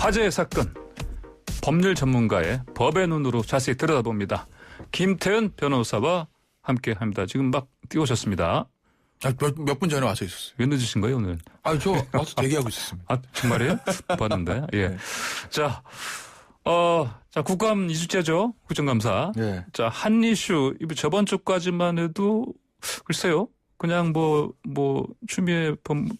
화제의 사건, 법률 전문가의 법의 눈으로 자세히 들여다봅니다. 김태현 변호사와 함께합니다. 지금 막 뛰어오셨습니다. 몇 분 전에 와서 있었어요. 왜 늦으신 거예요 오늘? 저 와서 대기하고 있었습니다. 아 정말이에요? 봤는데. 예. 네. 자, 국감 2주째죠. 국정감사. 네. 자, 한 이슈 저번 주까지만 해도 글쎄요. 그냥 추미애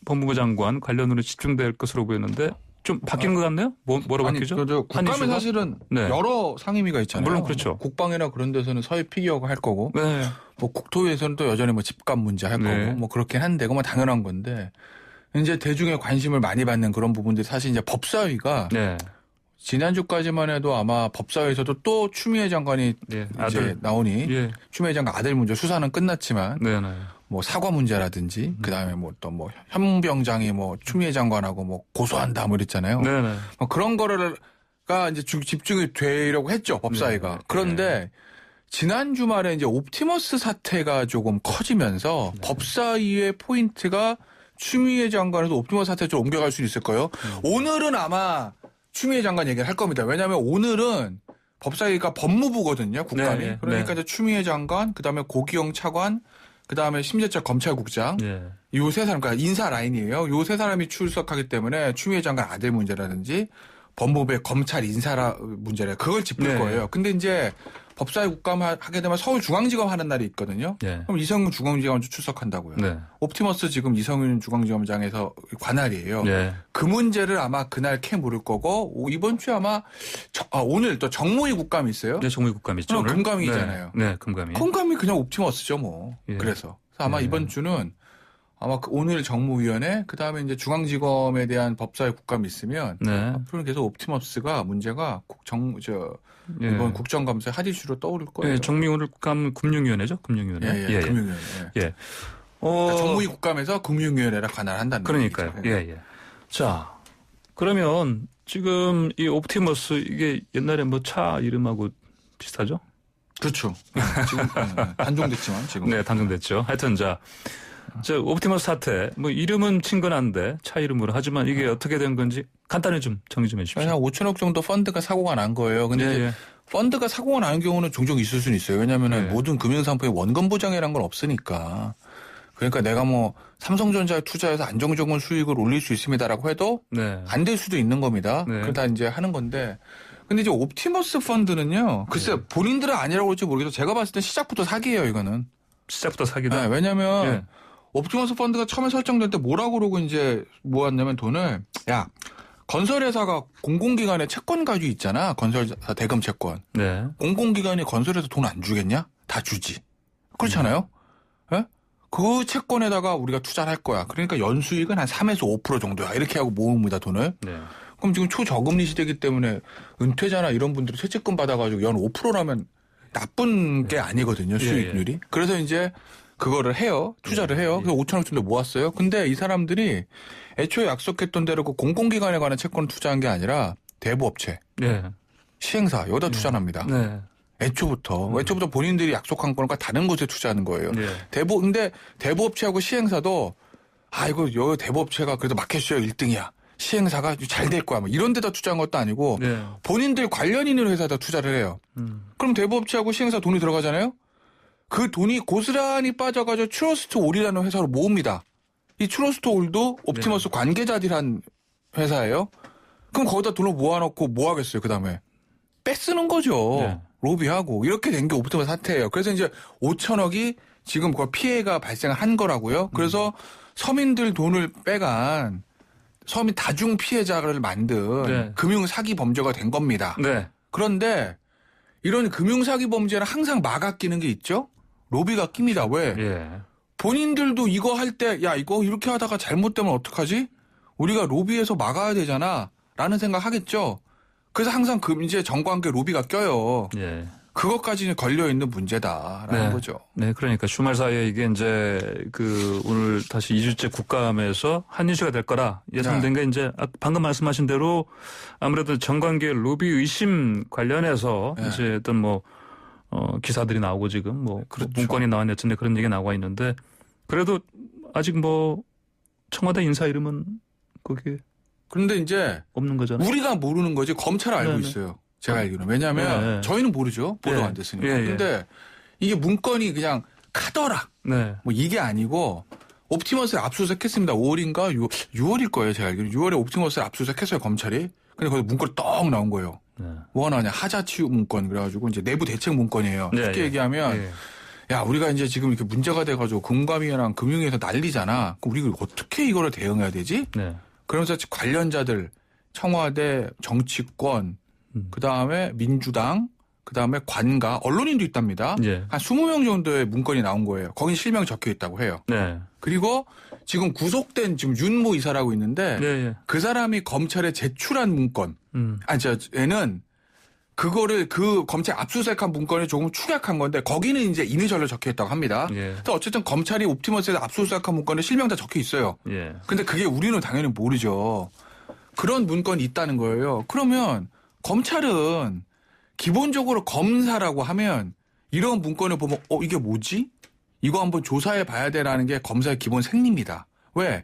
법무부 장관 관련으로 집중될 것으로 보였는데 좀 바뀐 것 같네요? 뭐로 바뀌죠? 국감에 사실은 네. 여러 상임위가 있잖아요. 물론 그렇죠. 국방이나 그런 데서는 서해 피기어가 할 거고, 네. 국토위에서는 또 여전히 집값 문제 할 네. 거고, 그렇긴 한데, 그건 당연한 건데, 이제 대중의 관심을 많이 받는 그런 부분들이 사실 이제 법사위가 네. 지난주까지만 해도 아마 법사위에서도 또 추미애 장관이 네. 이제 나오니 예. 추미애 장관 아들 문제 수사는 끝났지만 네. 사과 문제라든지 그다음에 현병장이 추미애 장관하고 고소한다 이랬잖아요. 네. 그런 거가 이제 집중이 되려고 했죠, 법사위가. 네. 그런데 지난 주말에 이제 옵티머스 사태가 조금 커지면서 네. 법사위의 포인트가 추미애 장관에서 옵티머스 사태 좀 옮겨갈 수 있을 거예요. 오늘은 아마 추미애 장관 얘기를 할 겁니다. 왜냐하면 오늘은 법사위가 법무부거든요, 국감이. 네. 그러니까 이제 추미애 장관, 그다음에 고기영 차관, 그다음에 심재철 검찰국장, 요 세 사람, 그러니까 인사 라인이에요. 요 세 사람이 출석하기 때문에 추미애 장관 아들 문제라든지 법무부의 검찰 인사 문제를 그걸 짚을 거예요. 근데 이제 법사위 국감 하게 되면 서울중앙지검 하는 날이 있거든요. 네. 그럼 이성윤 중앙지검장 출석한다고요. 네. 옵티머스 지금 이성윤 중앙지검장에서 관할이에요. 네. 그 문제를 아마 그날 캐 물을 거고 이번 주에 아마 오늘 또 정무위 국감이 있어요. 네, 정무위 국감이 있죠. 오늘. 금감위잖아요. 네, 금감위. 금감위 그냥 옵티머스죠, 예. 그래서 아마 이번 주는 아마 오늘 정무위원회 그다음에 이제 중앙지검에 대한 법사위 국감이 있으면 앞으로는 계속 옵티머스가 문제가 이번 국정감사의 핫 이슈로 떠오를 거예요. 네, 정무위 국감 금융위원회죠, 금융위원회. 예. 금융위원회. 예. 그러니까 정무위 국감에서 금융위원회라 관할한다는 그러니까요. 얘기죠. 예. 자, 그러면 지금 이 옵티머스 이게 옛날에 차 이름하고 비슷하죠? 그렇죠. 지금 단종됐지만 지금. 네, 단종됐죠. 하여튼 옵티머스 사태 이름은 친근한데 차 이름으로 하지만 이게 어떻게 된 건지 간단히 좀 정리 좀 해주십시오. 한 5천억 정도 펀드가 사고가 난 거예요. 근데 이제 펀드가 사고가 나는 경우는 종종 있을 수는 있어요. 왜냐하면 모든 금융상품에 원금 보장이라는 건 없으니까. 그러니까 내가 삼성전자에 투자해서 안정적인 수익을 올릴 수 있습니다라고 해도 안 될 수도 있는 겁니다. 그러다 이제 하는 건데. 근데 이제 옵티머스 펀드는요. 글쎄 본인들은 아니라고 할지 모르겠어도 제가 봤을 때 시작부터 사기예요, 이거는. 시작부터 사기다. 네, 왜냐면 옵티머스 펀드가 처음에 설정될 때 뭐라고 그러고 이제 모았냐면 돈을 건설회사가 공공기관에 채권 가지고 있잖아. 건설사 대금 채권. 네. 공공기관이 건설회사 돈 안 주겠냐? 다 주지. 그렇잖아요. 예? 그 채권에다가 우리가 투자를 할 거야. 그러니까 연수익은 한 3에서 5% 정도야. 이렇게 하고 모읍니다, 돈을. 네. 그럼 지금 초저금리 시대이기 때문에 은퇴자나 이런 분들이 퇴직금 받아가지고 연 5%라면 나쁜 게 아니거든요, 수익률이. 그래서 이제 그거를 해요. 투자를 해요. 그래서 5천억 정도 모았어요. 근데 이 사람들이 애초에 약속했던 대로 그 공공기관에 관한 채권을 투자한 게 아니라 대부업체, 시행사 여기다 투자를 합니다. 애초부터 본인들이 약속한 거니까 다른 곳에 투자하는 거예요. 근데 대부업체하고 시행사도 이거 여기 대부업체가 그래도 마켓쉐어 1등이야. 시행사가 잘 될 거야. 이런 데다 투자한 것도 아니고 본인들 관련 있는 회사에다 투자를 해요. 그럼 대부업체하고 시행사 돈이 들어가잖아요. 그 돈이 고스란히 빠져가지고 트러스트 올이라는 회사로 모읍니다. 이 트러스트 올도 옵티머스 관계자들한 회사예요. 그럼 거기다 돈을 모아놓고 뭐 하겠어요, 그 다음에? 뺏쓰는 거죠. 로비하고. 이렇게 된 게 옵티머스 사태예요. 그래서 이제 5천억이 지금 그 피해가 발생한 거라고요. 그래서 서민들 돈을 빼간 서민 다중 피해자를 만든 금융 사기 범죄가 된 겁니다. 그런데 이런 금융 사기 범죄는 항상 막아 끼는 게 있죠. 로비가 낍니다. 왜? 본인들도 이거 할 때 이거 이렇게 하다가 잘못되면 어떡하지? 우리가 로비해서 막아야 되잖아 라는 생각 하겠죠. 그래서 항상 이제 정관계 로비가 껴요. 그것까지는 걸려있는 문제다라는 거죠. 네, 그러니까 주말 사이에 이게 이제 오늘 다시 2주째 국감에서 한 이슈가 될 거라 예상된 게 이제 방금 말씀하신 대로 아무래도 정관계 로비 의심 관련해서 이제 어떤 기사들이 나오고 지금 문건이 나왔네 어쩐데 그런 얘기가 나와 있는데 그래도 아직 청와대 인사 이름은 거기에 그런데 이제 없는 거잖아요. 우리가 모르는 거지 검찰은 알고 네네. 있어요. 제가 알기로는. 왜냐하면 네. 저희는 모르죠. 보도가 네. 안 됐으니까. 예, 예. 근데 이게 문건이 그냥 카더라. 네. 뭐 이게 아니고 옵티머스를 압수수색했습니다. 5월인가 6월일 거예요. 제가 알기로는. 6월에 옵티머스를 압수수색했어요. 검찰이. 근데 거기 문건이 떡 나온 거예요. 네. 뭐 하나냐 하자치유 문건 그래가지고 이제 내부 대책 문건이에요. 네, 쉽게 예. 얘기하면 예. 야 우리가 이제 지금 이렇게 문제가 돼가지고 금감위랑 금융위에서 난리잖아. 그럼 우리가 어떻게 이거를 대응해야 되지? 네. 그러면서 관련자들 청와대 정치권 그다음에 민주당 그다음에 관가 언론인도 있답니다. 예. 한 20명 정도의 문건이 나온 거예요. 거긴 실명이 적혀 있다고 해요. 네. 그리고 지금 구속된 지금 윤모 이사라고 있는데 네. 예. 그 사람이 검찰에 제출한 문건 얘는 그거를 그 검찰 압수수색한 문건을 조금 축약한 건데 거기는 이제 이니셜로 적혀 있다고 합니다. 예. 근데 어쨌든 검찰이 옵티머스에서 압수수색한 문건에 실명 다 적혀 있어요. 예. 근데 그게 우리는 당연히 모르죠. 그런 문건이 있다는 거예요. 그러면 검찰은 기본적으로 검사라고 하면 이런 문건을 보면 이게 뭐지? 이거 한번 조사해 봐야 되라는 게 검사의 기본 생리입니다. 왜?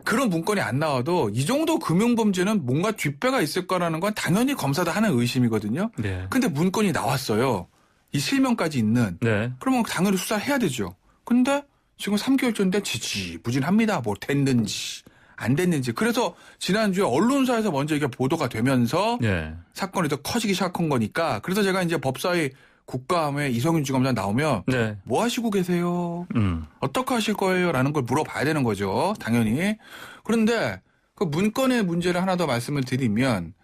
그런 문건이 안 나와도 이 정도 금융범죄는 뭔가 뒷배가 있을 거라는 건 당연히 검사도 하는 의심이거든요. 네. 근데 문건이 나왔어요. 이 실명까지 있는. 네. 그러면 당연히 수사해야 되죠. 근데 지금 3개월째인데 지지부진합니다. 뭐 됐는지 안 됐는지. 그래서 지난주에 언론사에서 먼저 이게 보도가 되면서 예. 사건이 더 커지기 시작한 거니까 그래서 제가 이제 법사위 국감에 이성윤 지검장 나오면 네. 뭐 하시고 계세요? 어떻게 하실 거예요? 라는 걸 물어봐야 되는 거죠. 당연히. 그런데 그 문건의 문제를 하나 더 말씀을 드리면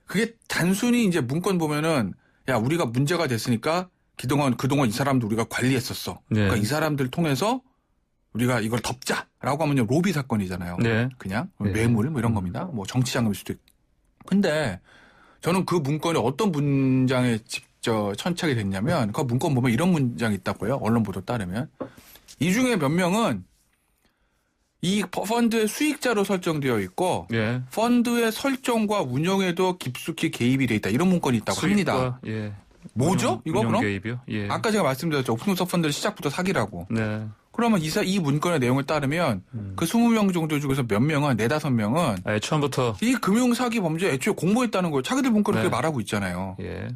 그게 단순히 이제 문건 보면은 야, 우리가 문제가 됐으니까 그동안 이 사람도 우리가 관리했었어. 네. 그러니까 이 사람들 통해서 우리가 이걸 덮자라고 하면요. 로비 사건이잖아요. 네. 그냥 네. 뇌물 뭐 이런 겁니다. 뭐 정치자금일 수도 있고. 근데 저는 그 문건이 어떤 문장에 천착이 됐냐면 그 문건 보면 이런 문장이 있다고요. 언론 보도 따르면 이 중에 몇 명은 이 펀드의 수익자로 설정되어 있고 예. 펀드의 설정과 운영에도 깊숙이 개입이 돼 있다. 이런 문건이 있다고 합니다. 예. 뭐죠? 이거 운영 그럼? 개입이요? 예. 아까 제가 말씀드렸죠. 옵티머스 펀드를 시작부터 사기라고. 네. 그러면 이 문건의 내용을 따르면 그 20명 정도 중에서 몇 명은 4-5명은 아예 처음부터 이 금융 사기 범죄에 애초에 공모했다는 거예요. 자기들 문건을 네. 그렇게 말하고 있잖아요. 예.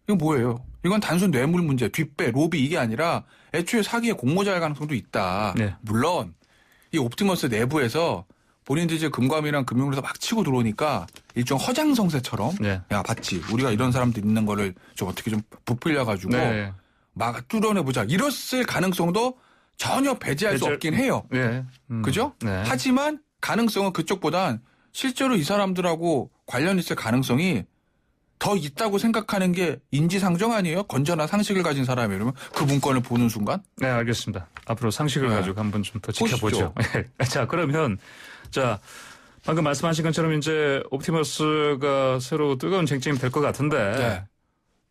이건 뭐예요? 이건 단순 뇌물 문제, 뒷배, 로비 이게 아니라 애초에 사기에 공모자일 가능성도 있다. 네. 물론 이 옵티머스 내부에서 본인들이 이제 금감이랑 금융에서 막 치고 들어오니까 일종 허장성세처럼 네. 야 봤지 우리가 이런 사람들 있는 거를 좀 어떻게 좀 부풀려가지고 네. 막 뚫어내보자 이랬을 가능성도 전혀 배제할 수 없긴 해요. 네. 그죠? 네. 하지만 가능성은 그쪽보단 실제로 이 사람들하고 관련 있을 가능성이 더 있다고 생각하는 게 인지상정 아니에요? 건전한 상식을 가진 사람이 이러면 그 문건을 보는 순간? 네, 알겠습니다. 앞으로 상식을 네. 가지고 한번 좀 더 보시죠. 지켜보죠. 자, 그러면 자 방금 말씀하신 것처럼 이제 옵티머스가 새로 뜨거운 쟁점이 될 것 같은데 네.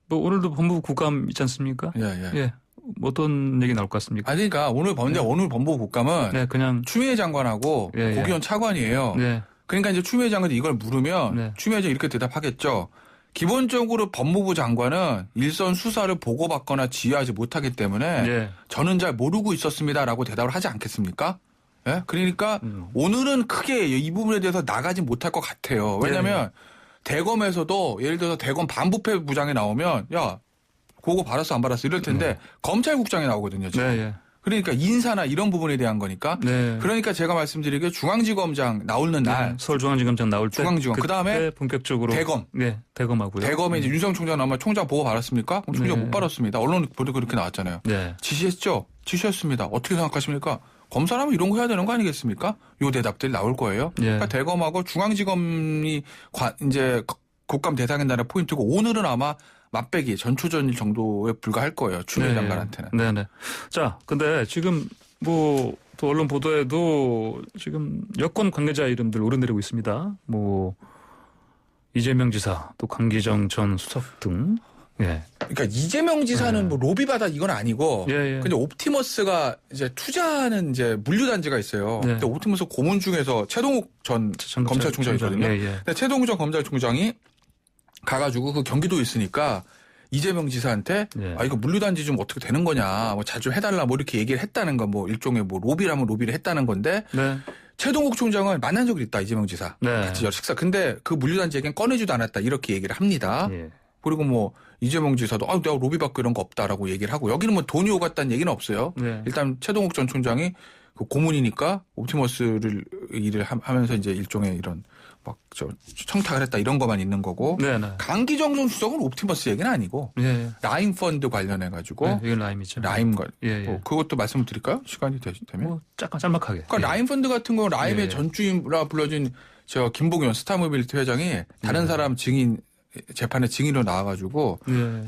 뭐 오늘도 법무부 국감 있지 않습니까? 예. 예. 뭐 어떤 얘기 나올 것 같습니까? 아니, 그러니까 오늘 법무부 국감은 네, 그냥 추미애 장관하고 예, 예. 고기현 차관이에요. 네. 그러니까 이제 추미애 장관이 이걸 물으면 네. 추미애 장관이 이렇게 대답하겠죠. 기본적으로 법무부 장관은 일선 수사를 보고받거나 지휘하지 못하기 때문에 예. 저는 잘 모르고 있었습니다라고 대답을 하지 않겠습니까? 예? 그러니까 오늘은 크게 이 부분에 대해서 나가지 못할 것 같아요. 왜냐하면 대검에서도 예를 들어서 대검 반부패 부장이 나오면 야 그거 받았어 안 받았어 이럴 텐데 검찰국장이 나오거든요. 지금. 네, 예. 그러니까 인사나 이런 부분에 대한 거니까. 네. 그러니까 제가 말씀드리게 중앙지검장 나오는 날 네. 서울중앙지검장 나올 때 중앙지검. 그다음에 본격적으로 대검. 네, 대검하고요. 대검에 이제 윤석열 총장 아마 총장 보고 받았습니까? 그럼 총장 네. 못 받았습니다. 언론 보도 그렇게 나왔잖아요. 네. 지시했죠. 지시했습니다. 어떻게 생각하십니까? 검사라면 이런 거 해야 되는 거 아니겠습니까? 요 대답들이 나올 거예요. 예. 그러니까 대검하고 중앙지검이 이제 국감 대상인 날의 포인트고 오늘은 아마 맞배기 전초전일 정도에 불과할 거예요. 추미애 장관한테는. 네네. 자, 근데 지금 뭐 또 언론 보도에도 지금 여권 관계자 이름들 오르내리고 있습니다. 뭐 이재명 지사, 또 강기정 전 수석 등. 예. 그러니까 이재명 지사는 뭐 로비받아 이건 아니고. 예. 근데 옵티머스가 이제 투자하는 이제 물류단지가 있어요. 네. 근데 옵티머스 고문 중에서 최동욱 전 검찰총장이거든요. 예. 근데 최동욱 전 검찰총장이 가가지고 그 경기도에 있으니까 이재명 지사한테 예. 아 이거 물류단지 좀 어떻게 되는 거냐 뭐 잘 좀 해달라 뭐 이렇게 얘기를 했다는 거 뭐 일종의 뭐 로비라면 로비를 했다는 건데 네. 최동욱 총장은 만난 적이 있다. 이재명 지사. 네. 같이 식사. 근데 그 물류단지 얘기는 꺼내지도 않았다. 이렇게 얘기를 합니다. 예. 그리고 뭐 이재명 지사도 내가 로비 받고 이런 거 없다라고 얘기를 하고 여기는 뭐 돈이 오갔다는 얘기는 없어요. 네. 일단 최동욱 전 총장이 그 고문이니까 옵티머스를 일을 하면서 이제 일종의 이런 막 청탁을 했다 이런 것만 있는 거고. 네네. 강기정 전 수석은 옵티머스 얘기는 아니고 예. 라임 펀드 관련해 가지고 네, 이건 라임이죠. 라임과 예. 그것도 말씀드릴까요? 시간이 되면. 뭐 잠깐 짤막하게. 그러니까 라임 펀드 같은 경우 라임의 예. 전주인이라 불러진 저 김봉현 스타모빌리티 회장이 다른 사람 증인 재판에 증인으로 나와가지고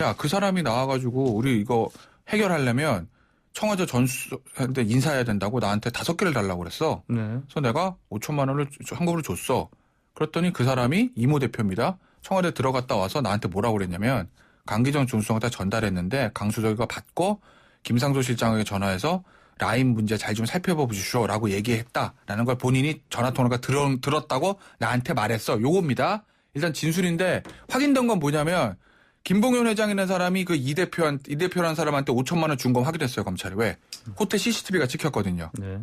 야, 그 사람이 나와가지고 우리 이거 해결하려면 청와대 전수한테 인사해야 된다고 나한테 5개를 달라고 그랬어. 네. 그래서 내가 5천만 원을 한국으로 줬어. 그랬더니 그 사람이 이모 대표입니다. 청와대 들어갔다 와서 나한테 뭐라고 그랬냐면 강기정 중수성한테 전달했는데 강수석이가 받고 김상조 실장에게 전화해서 라임 문제 잘 좀 살펴봐 주시오라고 얘기했다라는 걸 본인이 전화통화가 들었다고 나한테 말했어. 요겁니다. 일단 진술인데 확인된 건 뭐냐면 김봉현 회장이라는 사람이 그 이 대표라는 사람한테 5천만 원 준 건 확인했어요. 검찰이. 왜? 호텔 CCTV가 찍혔거든요. 네.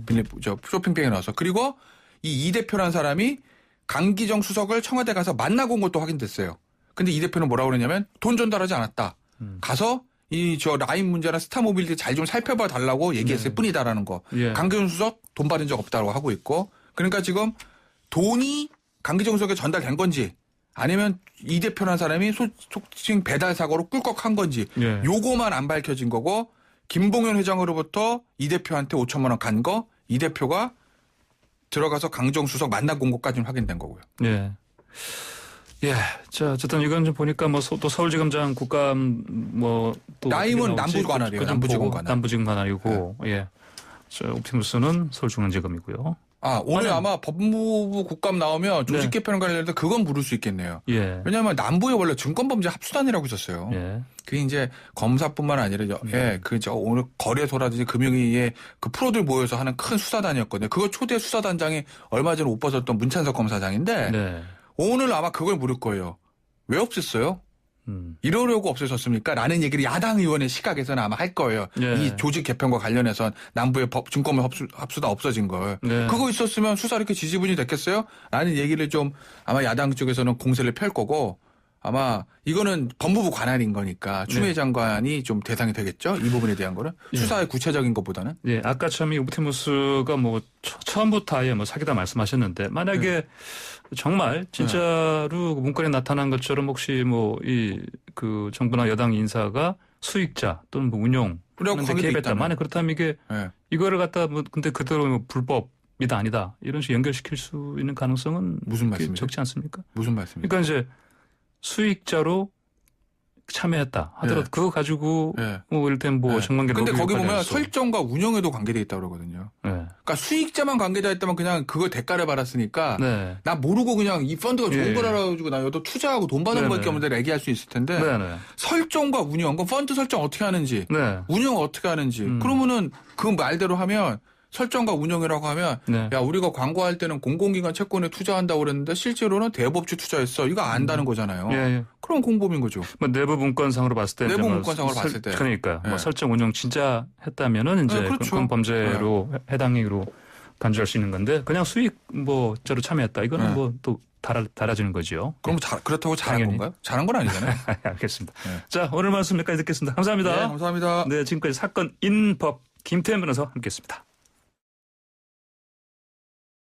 쇼핑백에 넣어서. 그리고 이 대표라는 사람이 강기정 수석을 청와대 가서 만나고 온 것도 확인됐어요. 근데 이 대표는 뭐라고 그러냐면 돈 전달하지 않았다. 가서 저 라임 문제나 스타모빌리티 잘 좀 살펴봐 달라고 얘기했을 뿐이다라는 거. 예. 강기정 수석 돈 받은 적 없다고 하고 있고. 그러니까 지금 돈이 강기정 수석에 전달된 건지 아니면 이 대표라는 사람이 속칭 배달 사고로 꿀꺽한 건지 예. 요거만 안 밝혀진 거고 김봉현 회장으로부터 이 대표한테 5천만 원 간 거 이 대표가 들어가서 강정 수석 만나고 온 것까지는 확인된 거고요. 예. 예. 자, 어쨌든 이건 좀 보니까 뭐 또 서울지검장 국감 또 라임은 남부 관할이에요. 남부지검 관할. 남부지검 관할이고 예. 저 옵티머스는 서울중앙지검이고요. 오늘 아마 법무부 국감 나오면 조직 개편 관련해서 그건 물을 수 있겠네요. 예. 왜냐하면 남부에 원래 증권범죄 합수단이라고 있었어요. 예. 그게 이제 검사뿐만 아니라 오늘 거래소라든지 금융위에 그 프로들 모여서 하는 큰 수사단이었거든요. 그거 초대 수사단장이 얼마 전에 옷 벗었던 문찬석 검사장인데 네. 오늘 아마 그걸 물을 거예요. 왜 없앴어요? 이러려고 없애졌습니까? 라는 얘기를 야당 의원의 시각에서는 아마 할 거예요. 예. 이 조직 개편과 관련해서 남부의 증권범 합수다 없어진 걸. 네. 그거 있었으면 수사 이렇게 지지분이 됐겠어요? 라는 얘기를 좀 아마 야당 쪽에서는 공세를 펼 거고 아마 이거는 법무부 관할인 거니까 추미애 장관이 좀 대상이 되겠죠? 이 부분에 대한 거는. 수사의 구체적인 것보다는. 예. 아까 참 이 옵티머스가 처음부터 아예 사기다 말씀하셨는데 만약에 정말 진짜로 문건에 나타난 것처럼 혹시 그 정부나 여당 인사가 수익자 또는 운용 하는데 개입했다. 만약 그렇다면 이게 이거를 갖다 근데 그대로 불법이다 아니다 이런 식으로 연결시킬 수 있는 가능성은 무슨 말씀이세요? 적지 않습니까? 무슨 말씀이세요? 그러니까 이제 수익자로 참여했다 하더라도 그거 가지고 이를테면 정관계 근데 거기 보면 설정과 운영에도 관계돼 있다고 그러거든요. 그러니까 수익자만 관계돼 있다면 그냥 그걸 대가를 받았으니까 나 모르고 그냥 이 펀드가 좋은 거라 가지고 나 여기다 투자하고 돈 받은 것밖에 없는데 얘기할 수 있을 텐데 설정과 운영, 그 펀드 설정 어떻게 하는지 운영 어떻게 하는지 그러면은 그 말대로 하면 설정과 운영이라고 하면 야 우리가 광고할 때는 공공기관 채권에 투자한다고 그랬는데 실제로는 대법주 투자했어. 이거 안다는 거잖아요. 그럼 공범인 거죠. 내부 문건상으로 봤을 때 내부 문건상으로 봤을 때 그러니까 설정 운영 진짜 했다면은 이제 그건 범죄로 해당으로 간주할 수 있는 건데 그냥 수익자로 참여했다. 이거는 또 달아지는 거죠. 그럼 그렇다고 잘한 건가요? 잘한 건 아니잖아요. 알겠습니다. 자 오늘 말씀 여기까지 듣겠습니다. 감사합니다. 네, 감사합니다. 네 지금까지 사건 인법 김태현 변호사와 함께했습니다.